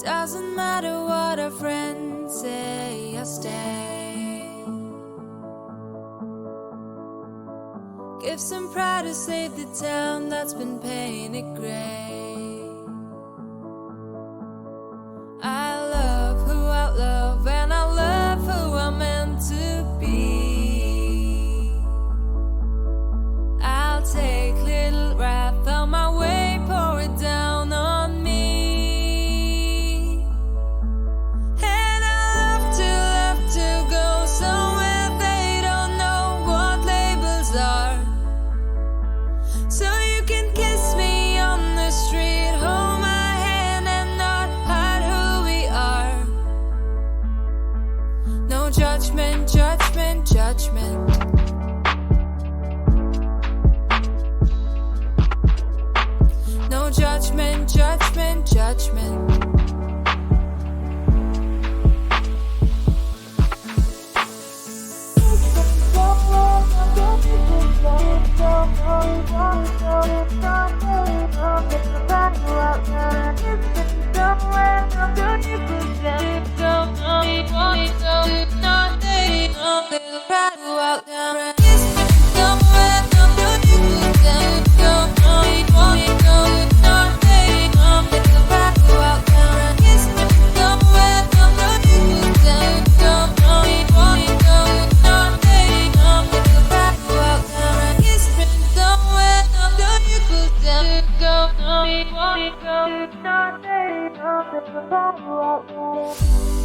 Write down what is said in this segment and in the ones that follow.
Doesn't matter what our friends say, I'll stay. Give some pride to save the town that's been painted gray. I love who I love, and I love who I'm meant to be. I'll take little wrath on my way, pour it down on me. And I love to go somewhere they don't know what labels are. So you can kiss me on the street, hold my hand and not hide who we are. No judgment, judgment, judgment. No judgment, judgment, judgment.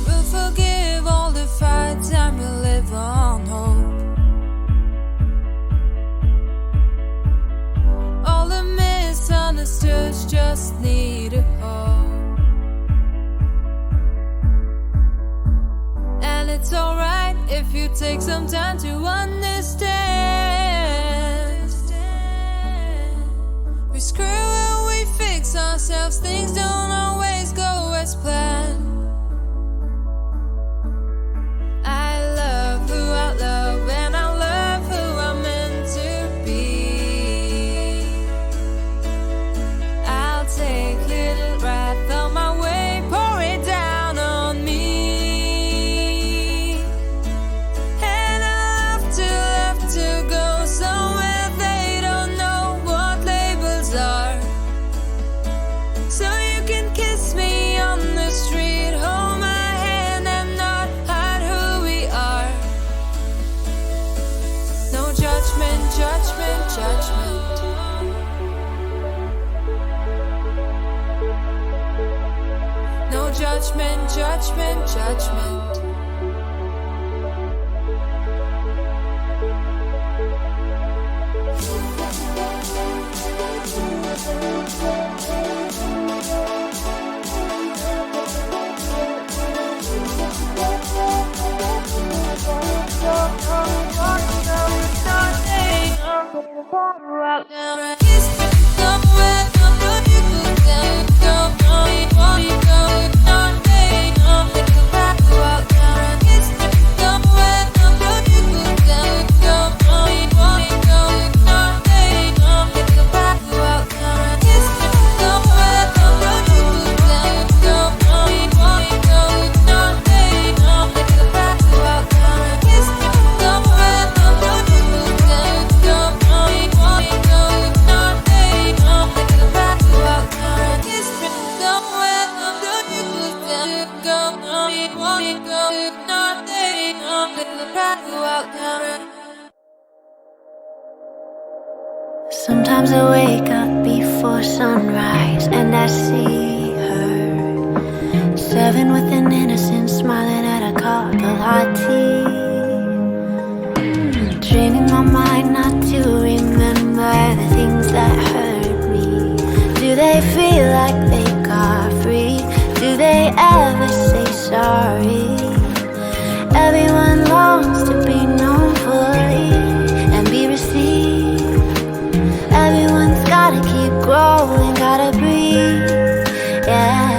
We'll forgive all the fights and we'll live on hope. All the misunderstoods just need a hope. And it's alright if you take some time to understand. We screw and we fix ourselves, things don't always go as planned. I love who I love, and I love who I'm meant to be. I'll take little wrath on my way, pour it down on me. And I love to go somewhere they don't know what labels are. So you can kiss me on the street, hold my hand and not hide who we are. No judgment, judgment, judgment. No judgment, judgment, judgment. Sometimes I wake up before sunrise and I see her 7 with an innocent smiling at a cup of hot tea, training my mind not to remember the things that hurt me. Do they feel like they got free? Do they ever say sorry? Everyone longs to be known fully and be received. Everyone's gotta keep growing, gotta breathe, yeah.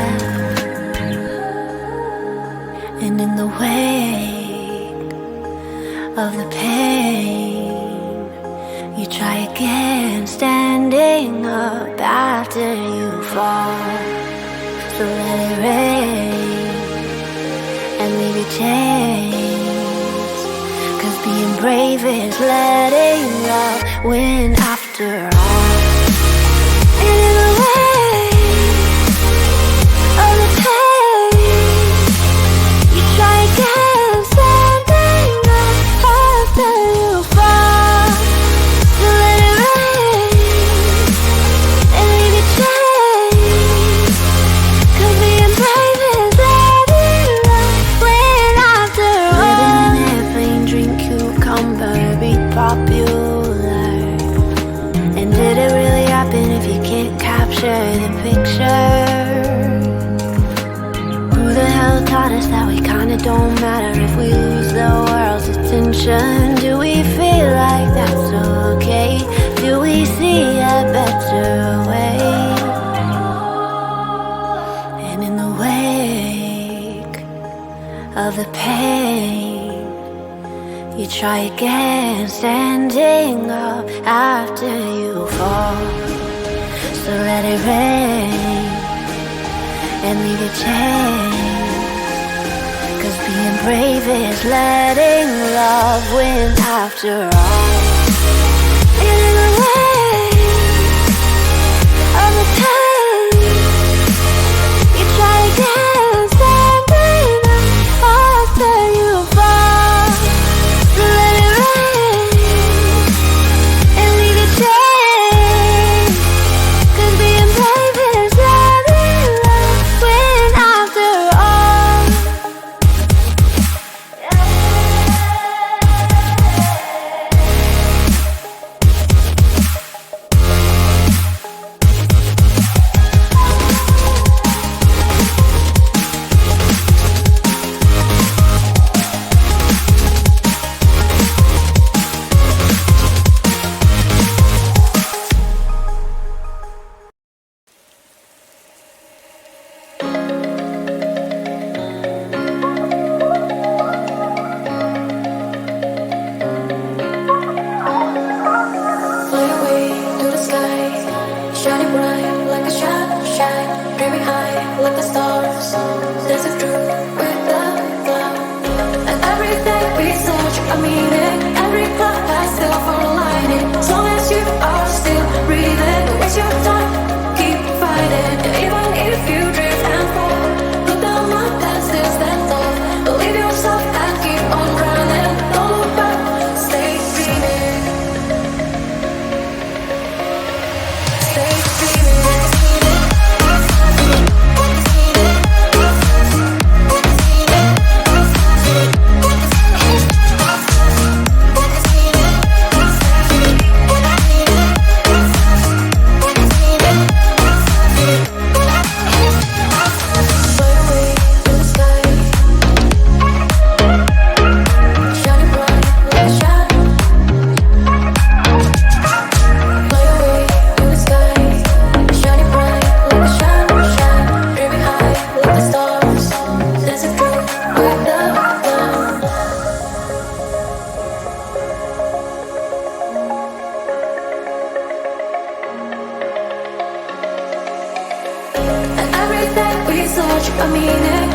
And in the wake of the pain, you try again, standing up after you fall. So let it rain. chance. 'Cause being brave is letting love win after all. And in the way of the pain, you try again, standing up after you fall. So let it rain and leave you changed. 'Cause being brave is letting love win after all. Living in an airplane, drink cucumber, be popular. And did it really happen if you can't capture the picture? Who the hell taught us that we kinda don't matter if we lose the world's attention? Do we feel like that's okay? Do we see a better way? And in the wake of the pain, you try again, standing up after you fall. So let it rain and leave you changed. 'Cause being brave is letting love win after all. And in the way of the pain, you try again, standing up after you fall. So let it rain and leave it changed. 'Cause being brave is letting love win after all. Fly away to the sky, shining bright like a sunshine, dreaming high like the stars, dancing through with the cloud. And every day we search a meaning, every cloud has silver lining. As long as you are still breathing, don't waste your time, keep fighting. Even if you drift and fall, look down on that still stand tall. Believe yourself and keep on running. Don't look back, stay dreaming. Stay dreaming. Fly away to the sky, shining bright like a shadow. Fly away to the sky, shining bright like a shadow, shine, dreaming high like the stars, dancing through with the cloud. And every day we search a meaning,